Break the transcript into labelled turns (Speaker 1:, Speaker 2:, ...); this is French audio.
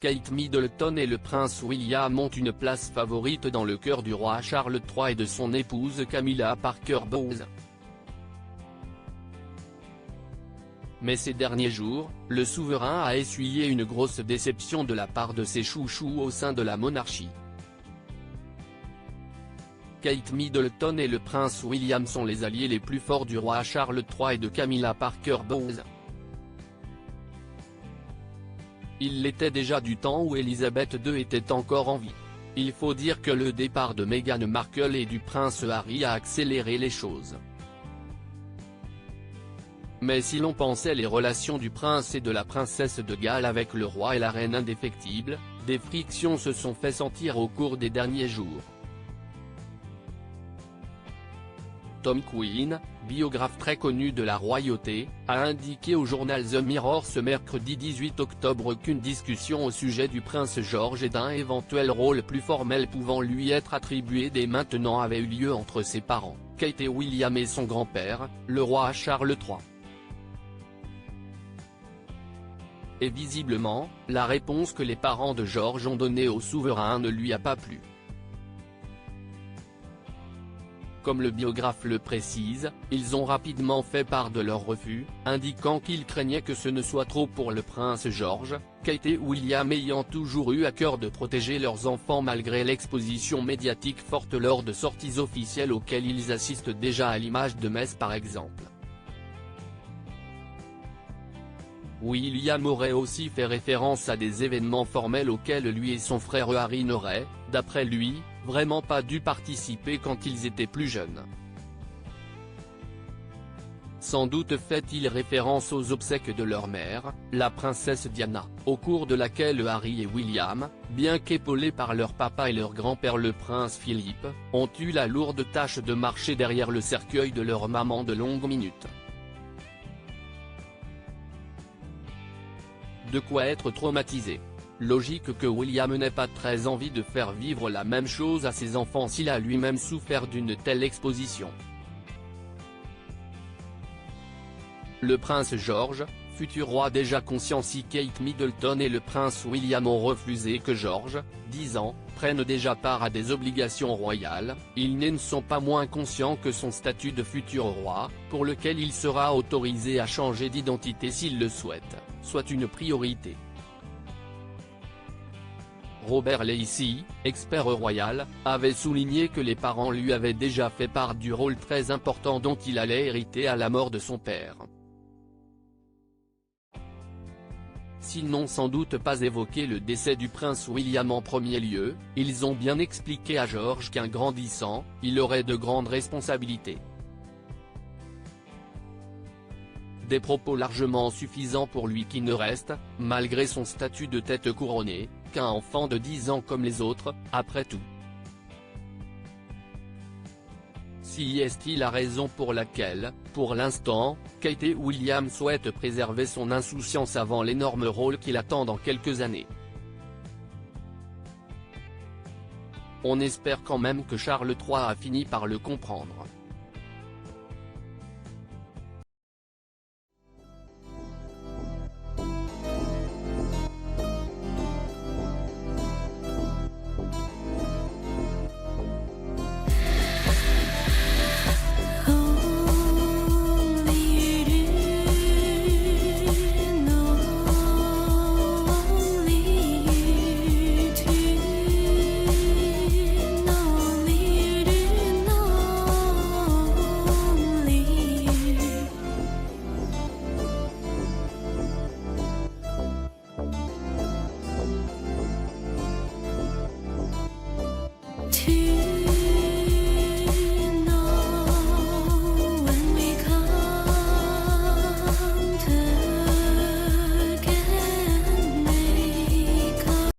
Speaker 1: Kate Middleton et le prince William ont une place favorite dans le cœur du roi Charles III et de son épouse Camilla Parker Bowles. Mais ces derniers jours, le souverain a essuyé une grosse déception de la part de ses chouchous au sein de la monarchie. Kate Middleton et le prince William sont les alliés les plus forts du roi Charles III et de Camilla Parker Bowles. Il l'était déjà du temps où Elisabeth II était encore en vie. Il faut dire que le départ de Meghan Markle et du prince Harry a accéléré les choses. Mais si l'on pensait les relations du prince et de la princesse de Galles avec le roi et la reine indéfectibles, des frictions se sont fait sentir au cours des derniers jours. Tom Quinn, biographe très connu de la royauté, a indiqué au journal The Mirror ce mercredi 18 octobre qu'une discussion au sujet du prince George et d'un éventuel rôle plus formel pouvant lui être attribué dès maintenant avait eu lieu entre ses parents, Kate et William et son grand-père, le roi Charles III. Et visiblement, la réponse que les parents de George ont donnée au souverain ne lui a pas plu. Comme le biographe le précise, ils ont rapidement fait part de leur refus, indiquant qu'ils craignaient que ce ne soit trop pour le prince George, Kate et William ayant toujours eu à cœur de protéger leurs enfants malgré l'exposition médiatique forte lors de sorties officielles auxquelles ils assistent déjà à l'image de Metz par exemple. William aurait aussi fait référence à des événements formels auxquels lui et son frère Harry n'auraient, d'après lui, vraiment pas dû participer quand ils étaient plus jeunes. Sans doute fait-il référence aux obsèques de leur mère, la princesse Diana, au cours de laquelle Harry et William, bien qu'épaulés par leur papa et leur grand-père le prince Philippe, ont eu la lourde tâche de marcher derrière le cercueil de leur maman de longues minutes. De quoi être traumatisé. Logique que William n'ait pas très envie de faire vivre la même chose à ses enfants s'il a lui-même souffert d'une telle exposition. Le prince George, futur roi déjà conscient si Kate Middleton et le prince William ont refusé que George, 10 ans, prenne déjà part à des obligations royales, ils ne sont pas moins conscients que son statut de futur roi, pour lequel il sera autorisé à changer d'identité s'il le souhaite, soit une priorité. Robert Lacey, expert royal, avait souligné que les parents lui avaient déjà fait part du rôle très important dont il allait hériter à la mort de son père. S'ils n'ont sans doute pas évoqué le décès du prince William en premier lieu, ils ont bien expliqué à George qu'en grandissant, il aurait de grandes responsabilités. Des propos largement suffisants pour lui qui ne reste, malgré son statut de tête couronnée, qu'un enfant de 10 ans comme les autres, après tout. Si est-il la raison pour laquelle, pour l'instant, Kate et William souhaitent préserver son insouciance avant l'énorme rôle qui l'attend dans quelques années. On espère quand même que Charles III a fini par le comprendre.